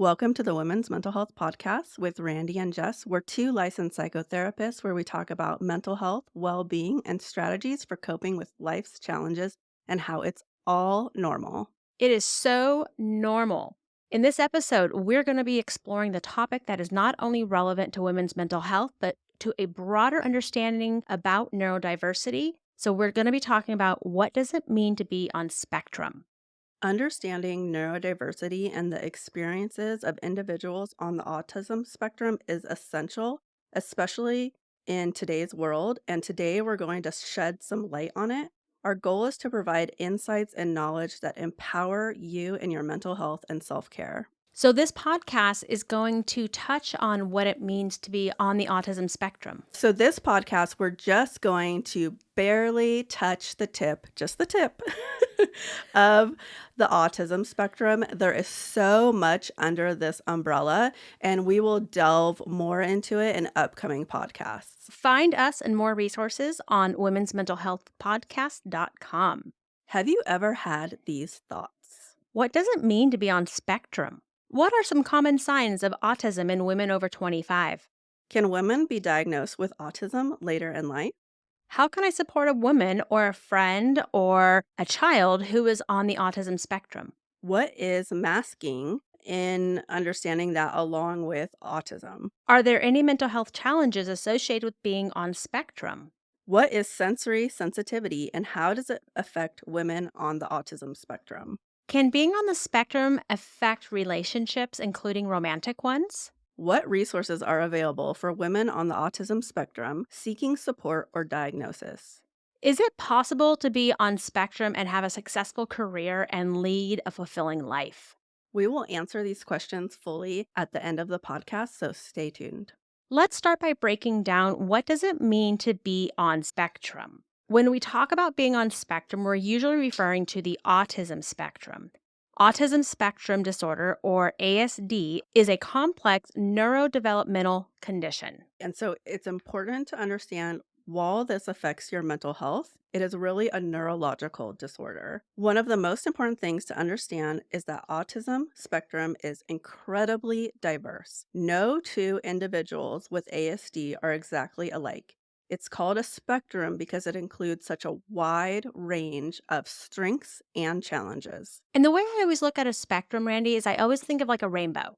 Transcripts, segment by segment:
Welcome to the Women's Mental Health Podcast with Randy and Jess. We're two licensed psychotherapists where we talk about mental health, well being, and strategies for coping with life's challenges and how it's all normal. It is so normal. In this episode, we're going to be exploring the topic that is not only relevant to women's mental health, but to a broader understanding about neurodiversity. So we're going to be talking about what does it mean to be on spectrum? Understanding neurodiversity and the experiences of individuals on the autism spectrum is essential, especially in today's world. And today we're going to shed some light on it. Our goal is to provide insights and knowledge that empower you in your mental health and self care. So this podcast is going to touch on what it means to be on the autism spectrum. So, this podcast, we're just going to barely touch the tip, just the tip of the autism spectrum. There is so much under this umbrella, and we will delve more into it in upcoming podcasts. Find us and more resources on womensmentalhealthpodcast.com. Have you ever had these thoughts? What does it mean to be on spectrum? What are some common signs of autism in women over 25? Can women be diagnosed with autism later in life? How can I support a woman or a friend or a child who is on the autism spectrum? What is masking in understanding that along with autism? Are there any mental health challenges associated with being on spectrum? What is sensory sensitivity and how does it affect women on the autism spectrum? Can being on the spectrum affect relationships, including romantic ones? What resources are available for women on the autism spectrum seeking support or diagnosis? Is it possible to be on spectrum and have a successful career and lead a fulfilling life? We will answer these questions fully at the end of the podcast, so stay tuned. Let's start by breaking down what does it mean to be on spectrum. When we talk about being on spectrum, we're usually referring to the autism spectrum. Autism spectrum disorder, or ASD, is a complex neurodevelopmental condition. And so it's important to understand while this affects your mental health, it is really a neurological disorder. One of the most important things to understand is that autism spectrum is incredibly diverse. No two individuals with ASD are exactly alike. It's called a spectrum because it includes such a wide range of strengths and challenges. And the way I always look at a spectrum, Randy, is I always think of like a rainbow.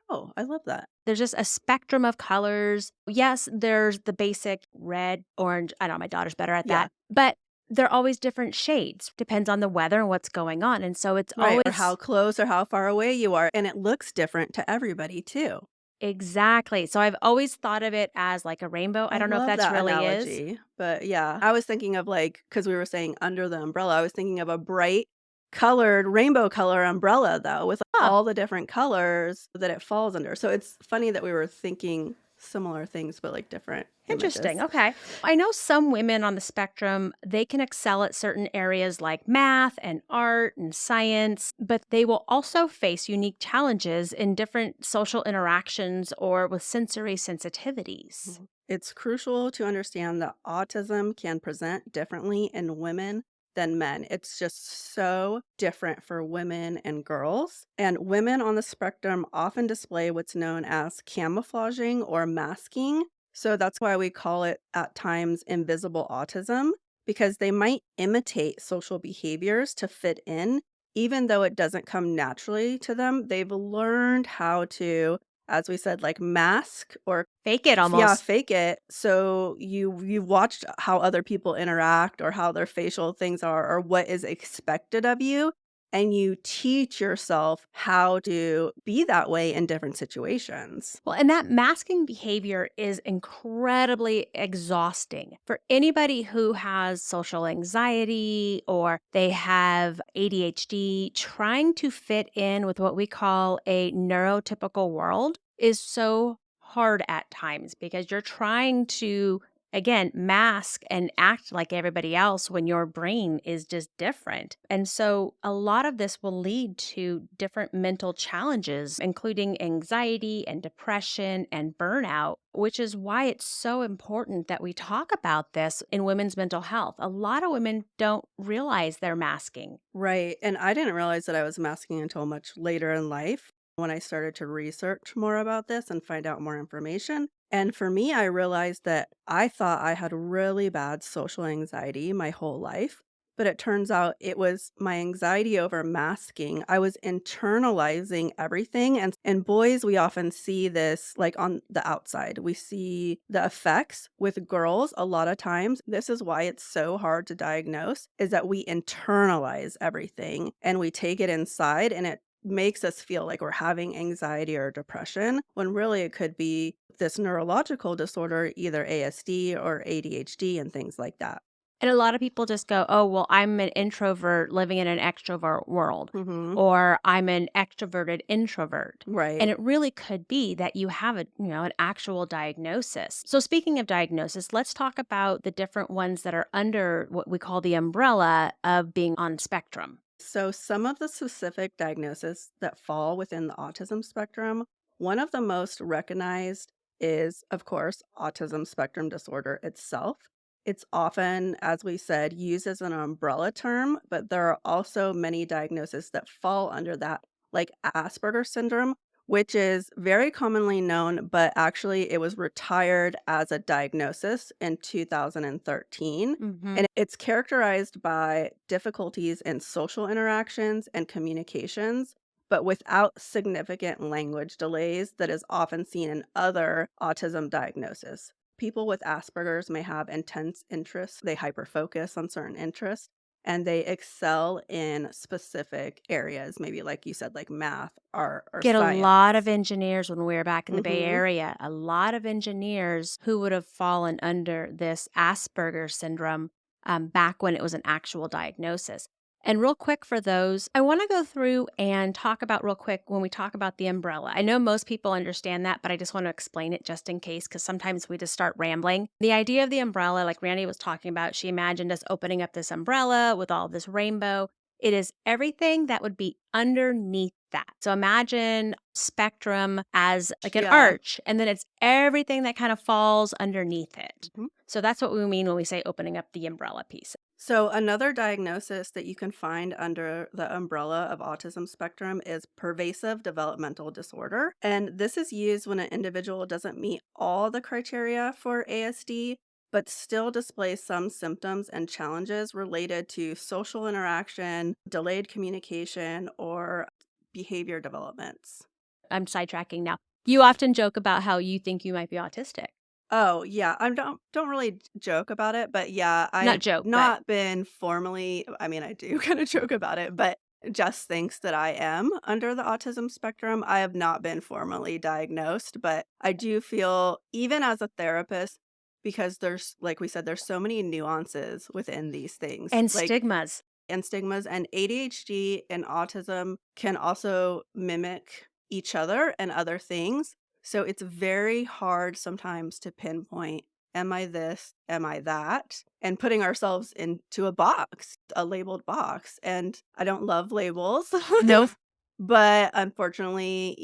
Oh, I love that. There's just a spectrum of colors. Yes, there's the basic red, orange. I know my daughter's better at Yeah. that. But they're always different shades. Depends on the weather and what's going on. And so it's Right, or always how close or how far away you are, and it looks different to everybody too. exactly. So I've always thought of it as like a rainbow. I I don't know if love that's that really is. analogy, but yeah, I was thinking of like because we were saying under the umbrella, I was thinking of a bright colored rainbow color umbrella though, with Huh. all the different colors that it falls under. So it's funny that we were thinking similar things, but like different Interesting. images. Okay. I know some women on the spectrum, they can excel at certain areas like math and art and science, but they will also face unique challenges in different social interactions or with sensory sensitivities. It's crucial to understand that autism can present differently in women than men. It's just so different for women and girls. And women on the spectrum often display what's known as camouflaging or masking. So that's why we call it at times invisible autism, because they might imitate social behaviors to fit in, even though it doesn't come naturally to them. They've learned how to, as we said, like mask or Fake it yeah, almost. fake it. So you've watched how other people interact or how their facial things are or what is expected of you, and you teach yourself how to be that way in different situations. Well, and that masking behavior is incredibly exhausting for anybody who has social anxiety or they have ADHD. Trying to fit in with what we call a neurotypical world is so hard at times because you're trying to, again, mask and act like everybody else when your brain is just different. And so a lot of this will lead to different mental challenges, including anxiety and depression and burnout, which is why it's so important that we talk about this in women's mental health. A lot of women don't realize they're masking. Right. And I didn't realize that I was masking until much later in life. when I started to research more about this and find out more information. And for me, I realized that I thought I had really bad social anxiety my whole life. But it turns out it was my anxiety over masking. I was internalizing everything. And in boys, we often see this like on the outside. We see the effects with girls a lot of times. This is why it's so hard to diagnose, is that we internalize everything and we take it inside, and it makes us feel like we're having anxiety or depression when really it could be this neurological disorder, either ASD or ADHD and things like that. And a lot of people just go, "Oh, well, I'm an introvert living in an extrovert world," Mhm. or "I'm an extroverted introvert." Right. And it really could be that you have an actual diagnosis. So speaking of diagnosis, let's talk about the different ones that are under what we call the umbrella of being on spectrum. So, some of the specific diagnoses that fall within the autism spectrum, one of the most recognized is, of course, autism spectrum disorder itself. It's often, as we said, used as an umbrella term, but there are also many diagnoses that fall under that, like Asperger's syndrome, which is very commonly known, but actually it was retired as a diagnosis in 2013. Mhm. And it's characterized by difficulties in social interactions and communications, but without significant language delays that is often seen in other autism diagnoses. People with Asperger's may have intense interests, they hyperfocus on certain interests, and they excel in specific areas, maybe like you said, like math, art, or Get a lot of science. engineers when we were back in the Bay Mhm. Area, a lot of engineers who would have fallen under this Asperger's syndrome, back when it was an actual diagnosis. And real quick for those, I want to go through and talk about real quick when we talk about the umbrella. I know most people understand that, but I just want to explain it just in case because sometimes we just start rambling. The idea of the umbrella, like Randy was talking about, she imagined us opening up this umbrella with all this rainbow. It is everything that would be underneath that. So imagine spectrum as like an Yeah. arch, and then it's everything that kind of falls underneath it. Mhm. So that's what we mean when we say opening up the umbrella piece. So, another diagnosis that you can find under the umbrella of autism spectrum is pervasive developmental disorder. And this is used when an individual doesn't meet all the criteria for ASD, but still displays some symptoms and challenges related to social interaction, delayed communication, or behavior developments. I'm sidetracking now. You often joke about how you think you might be autistic. Oh, yeah, I don't really joke about it, but yeah, Not I've joke, but not been formally, I mean, I do kinda joke about it, but Jess thinks that I am under the autism spectrum. I have not been formally diagnosed, but I do feel even as a therapist, because there's like we said, there's so many nuances within these things, and like stigmas. and stigmas, and ADHD and autism can also mimic each other and other things. So it's very hard sometimes to pinpoint, am I this? Am I that? And putting ourselves into a box, a labeled box. And I don't love labels, Nope. but unfortunately,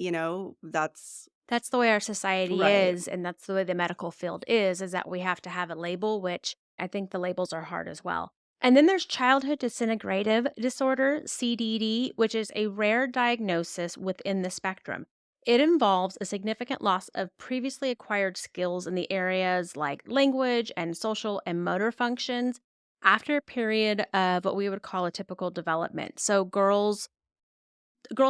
that's That's the way our society right. is, and that's the way the medical field is that we have to have a label, which I think the labels are hard as well. And then there's childhood disintegrative disorder, CDD, which is a rare diagnosis within the spectrum. It involves a significant loss of previously acquired skills in the areas like language and social and motor functions after a period of what we would call a typical development. So girls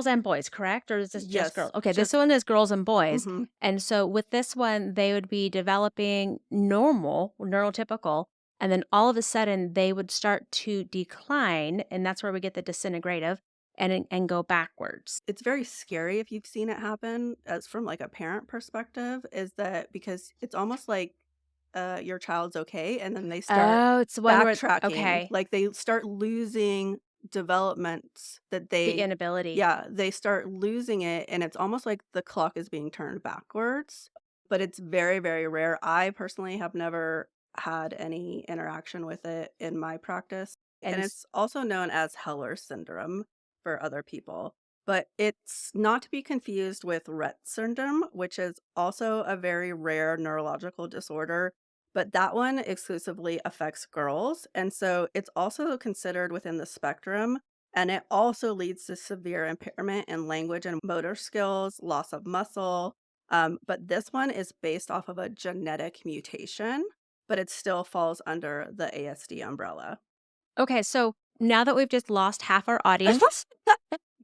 and boys, correct? Or is this just Yes, girls? Okay, this just one is girls and boys. mhm. And so with this one, they would be developing normal, neurotypical, and then all of a sudden they would start to decline, and that's where we get the disintegrative and go backwards. It's very scary if you've seen it happen as from, like, a parent perspective, is that because it's almost like, your child's okay, and then they start Oh, it's the one where backtracking, okay, like, they start losing developments that the they inability. yeah, they start losing it, and it's almost like the clock is being turned backwards, but it's very, very rare. I personally have never had any interaction with it in my practice, and And it's also known as Heller syndrome for other people. But it's not to be confused with Rett syndrome, which is also a very rare neurological disorder, but that one exclusively affects girls. And so it's also considered within the spectrum And it also leads to severe impairment in language and motor skills, loss of muscle. But this one is based off of a genetic mutation, but it still falls under the ASD umbrella. Okay, so now that we've just lost half our audience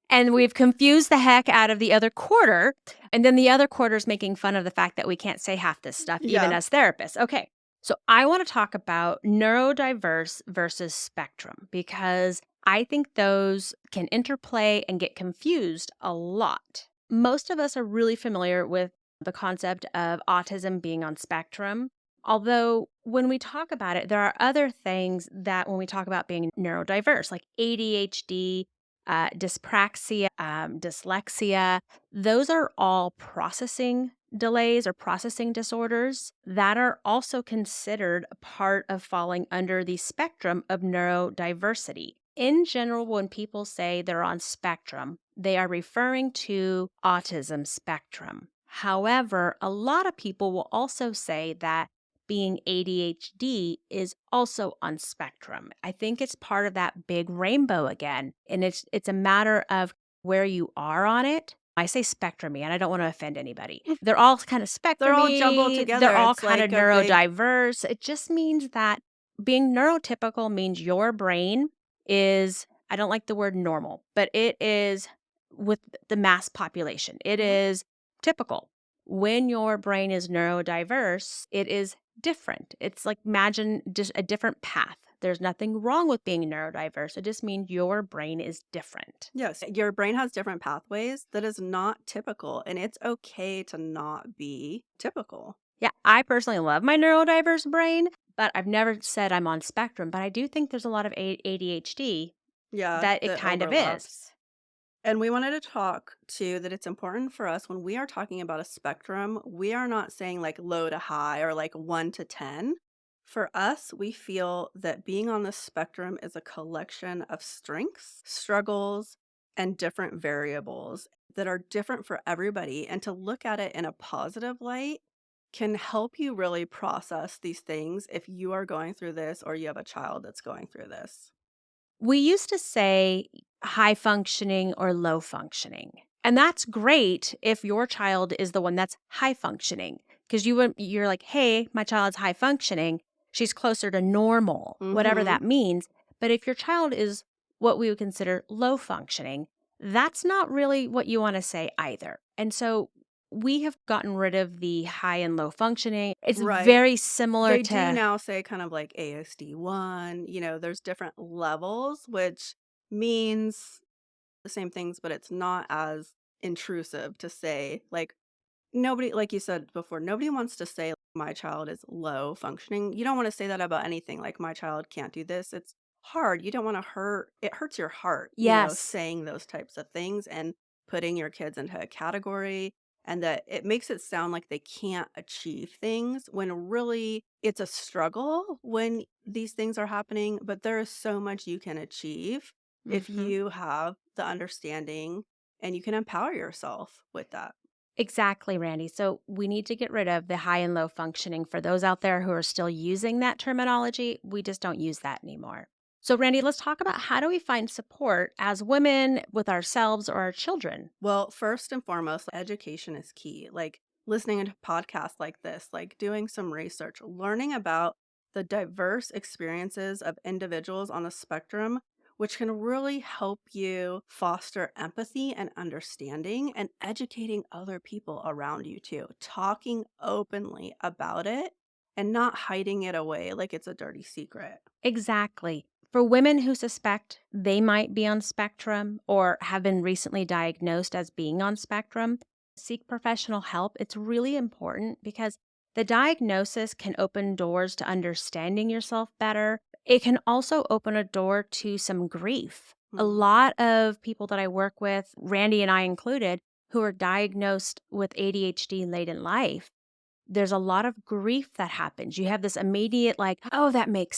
and we've confused the heck out of the other quarter, and then the other quarter's making fun of the fact that we can't say half this stuff, even Yeah. as therapists. Okay, so I want to talk about neurodiverse versus spectrum because I think those can interplay and get confused a lot. Most of us are really familiar with the concept of autism being on spectrum. Although, when we talk about it, there are other things that when we talk about being neurodiverse, like ADHD, dyspraxia, dyslexia, those are all processing delays or processing disorders that are also considered a part of falling under the spectrum of neurodiversity. In general, when people say they're on spectrum, they are referring to autism spectrum. However, a lot of people will also say that being ADHD is also on spectrum. I think it's part of that big rainbow again, and it's a matter of where you are on it. I say spectrumy, and I don't want to offend anybody. They're all kind of They're all jumbled spectrumy. They're together. all It's kind of like a big neurodiverse. It just means that being neurotypical means your brain is, I don't like the word normal, but it is with the mass population. It Mhm. is typical. When your brain is neurodiverse, it is different. It's like imagine just a different path. There's nothing wrong with being neurodiverse. It just means your brain is different. Yes, your brain has different pathways that is not typical, and it's okay to not be typical. Yeah, I personally love my neurodiverse brain, but I've never said I'm on spectrum. But I do think there's a lot of ADHD Yeah, that it that kind of is. overlaps. And we wanted to talk too that it's important for us when we are talking about a spectrum, we are not saying like low to high or like 1 to 10. For us, we feel that being on the spectrum is a collection of strengths, struggles, and different variables that are different for everybody. And to look at it in a positive light can help you really process these things if you are going through this or you have a child that's going through this. We used to say high functioning or low functioning. And that's great if your child is the one that's high functioning because you're like, "Hey, my child's high functioning. She's closer to normal," whatever Mhm. that means. But if your child is what we would consider low functioning, that's not really what you want to say either. And so we have gotten rid of the high and low functioning. It's Right. very similar They do to now say kind of like ASD1, there's different levels, which means the same things, but it's not as intrusive to say, like, nobody, like you said before, nobody wants to say my child is low functioning. You don't want to say that about anything, like my child can't do this. It's hard. You don't want to hurt, it hurts your heart, yes. saying those types of things and putting your kids into a category. And that it makes it sound like they can't achieve things when really it's a struggle when these things are happening. But there is so much you can achieve if Mhm. you have the understanding and you can empower yourself with that. Exactly, Randy. So we need to get rid of the high and low functioning. For those out there who are still using that terminology, we just don't use that anymore. So, Randy, let's talk about how do we find support as women with ourselves or our children? Well, first and foremost, education is key. Like listening to podcasts like this, like doing some research, learning about the diverse experiences of individuals on the spectrum, which can really help you foster empathy and understanding and educating other people around you too. Talking openly about it and not hiding it away like it's a dirty secret. Exactly. For women who suspect they might be on spectrum or have been recently diagnosed as being on spectrum, seek professional help. It's really important because the diagnosis can open doors to understanding yourself better. It can also open a door to some grief. A Mhm. lot of people that I work with, Randy and I included, who are diagnosed with ADHD late in life, there's a lot of grief that happens. You have this immediate, like, "Oh, that makes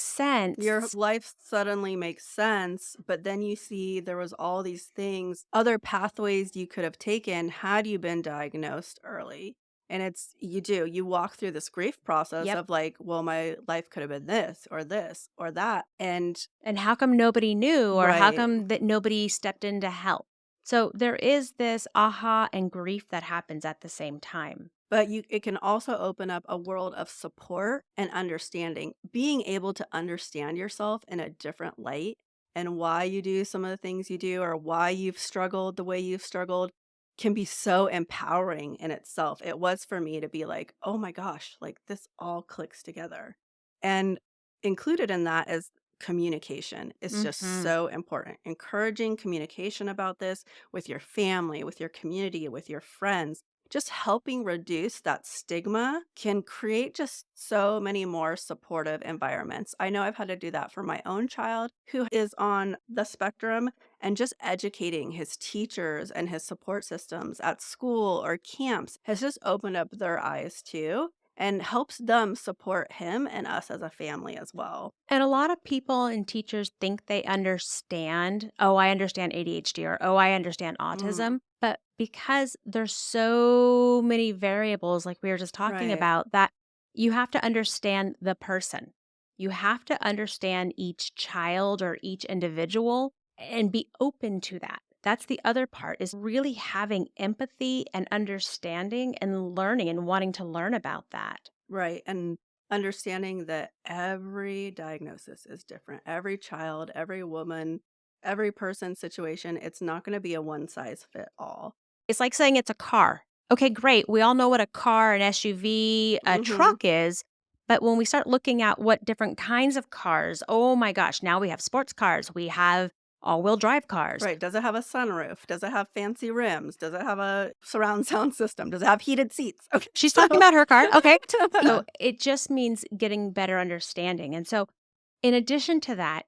Your sense." life suddenly makes sense, but then you see there was all these things, other pathways you could have taken had you been diagnosed early. And you walk through this grief process Yep. of like, well, my life could have been this or that. And And how come nobody knew, or how right. come that nobody stepped in to help? So there is this aha and grief that happens at the same time. But it can also open up a world of support and understanding. Being able to understand yourself in a different light and why you do some of the things you do or why you've struggled the way you've struggled can be so empowering in itself. It was for me to be like, "Oh my gosh, like this all clicks together." And included in that is communication. It's just Mhm. so important. Encouraging communication about this with your family, with your community, with your friends, just helping reduce that stigma can create just so many more supportive environments. I know I've had to do that for my own child who is on the spectrum, and just educating his teachers and his support systems at school or camps has just opened up their eyes too and helps them support him and us as a family as well. And a lot of people and teachers think they understand, "Oh, I understand ADHD," or, "Oh, I understand Mm, autism." But because there's so many variables, like we were just talking right, about, that you have to understand the person. You have to understand each child or each individual and be open to that. That's the other part, is really having empathy and understanding and learning and wanting to learn about that. right. And understanding that every diagnosis is different. Every child, every woman, every person's situation, it's not going to be a one size fit all. It's like saying it's a car. Okay, great. We all know what a car, an SUV, a Hmm. truck is. But when we start looking at what different kinds of cars, oh my gosh, now we have sports cars, we have all wheel drive cars. Right. Does it have a sunroof? Does it have fancy rims? Does it have a surround sound system? Does it have heated seats? Okay. She's So, talking about her car. Okay. So it just means getting better understanding. And so, in addition to that,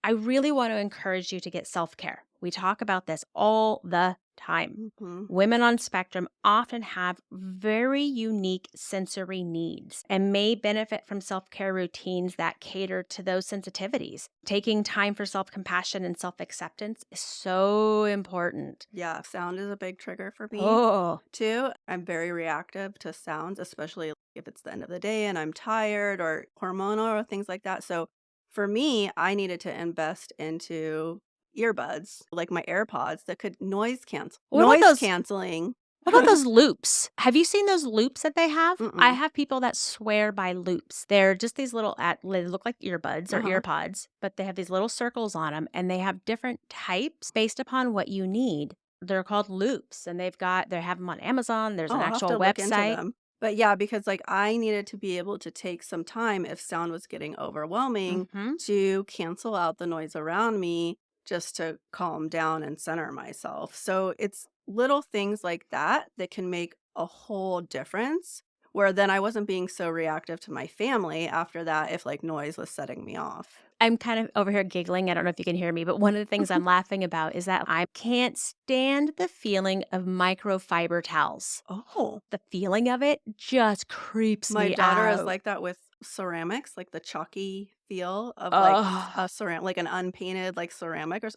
I really want to encourage you to get self care. We talk about this all the time. mhm. Women on spectrum often have very unique sensory needs and may benefit from self care routines that cater to those sensitivities. Taking time for self compassion and self acceptance is so important. Yeah, sound is a big trigger for me Oh, too. I'm very reactive to sounds, especially if it's the end of the day and I'm tired or hormonal or things like that. So for me, I needed to invest into earbuds, like my AirPods that could what about noise those? canceling. What about those loops? Have you seen those loops that they have? I Mm-mm. have people that swear by loops. They're just these they look like earbuds or Uh-huh. earpods, but they have these little circles on them and they have different types based upon what you need. They're called loops and they have them on Amazon. There's Oh, an I'll have actual to look into website. them. But yeah, because like I needed to be able to take some time if sound was getting overwhelming Mhm. to cancel out the noise around me just to calm down and center myself. So it's little things like that that can make a whole difference where then I wasn't being so reactive to my family after that if like noise was setting me off. I'm kind of over here giggling. I don't know if you can hear me, but one of the things I'm laughing about is that I can't stand the feeling of microfiber towels. Oh, The feeling of it just creeps my me daughter is out. like that with ceramics, like the chalky feel of like Oh. a ceramic, like an unpainted like ceramic, or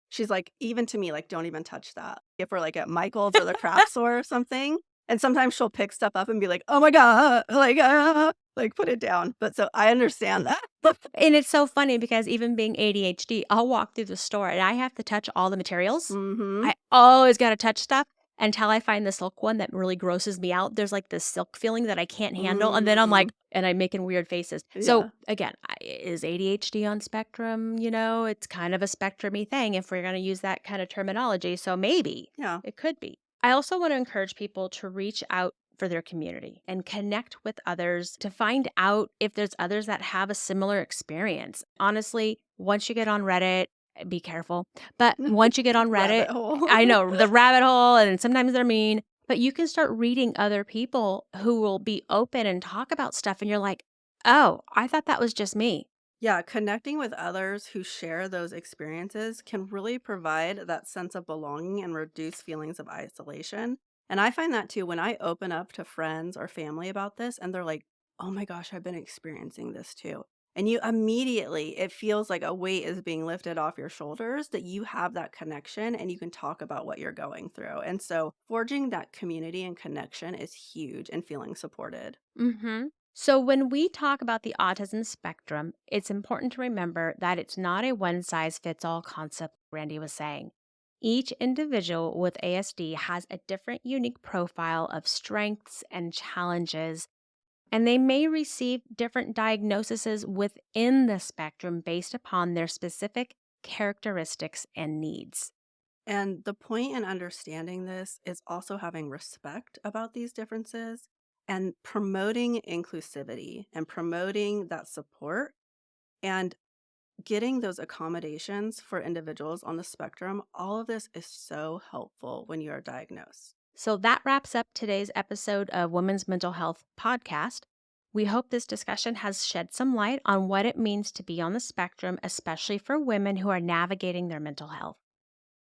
she's like even to me like don't even touch that. If we're like at Michael's or the craft store or something, and sometimes she'll pick stuff up and be like, "Oh my god," like put it down. But so I understand that. And it's so funny because even being ADHD, I'll walk through the store and I have to touch all the materials. Mhm. I always gotta touch stuff until I find the silk one that really grosses me out. There's, like, this silk feeling that I can't handle, and then I'm Mm. like and I'm making weird faces. So, Yeah. again, is ADHD on spectrum? It's kind of a spectrumy thing if we're gonna use that kind of terminology, so maybe. Yeah. It could be. I also wanna encourage people to reach out for their community and connect with others to find out if there's others that have a similar experience. Honestly, once you get on Reddit, be careful, but once you get on Reddit, Rabbit hole. I know the rabbit hole and sometimes they're mean, but you can start reading other people who will be open and talk about stuff and you're like, "Oh, I thought that was just me." Yeah, connecting with others who share those experiences can really provide that sense of belonging and reduce feelings of isolation. And I find that too when I open up to friends or family about this and they're like, oh my gosh, I've been experiencing this too. And you immediately it feels like a weight is being lifted off your shoulders that you have that connection and you can talk about what you're going through. And so forging that community and connection is huge and feeling supported. So, when we talk about the autism spectrum, it's important to remember that it's not a one size fits all concept, Randy was saying. Each individual with ASD has a different, unique profile of strengths and challenges, and they may receive different diagnoses within the spectrum based upon their specific characteristics and needs. And the point in understanding this is also having respect about these differences and promoting inclusivity and promoting that support and getting those accommodations for individuals on the spectrum. All of this is so helpful when you are diagnosed. So that wraps up today's episode of Women's Mental Health Podcast. We hope this discussion has shed some light on what it means to be on the spectrum, especially for women who are navigating their mental health.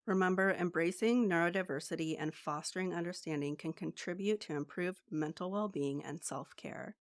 Remember, embracing neurodiversity and fostering understanding can contribute to improved mental well being and self care.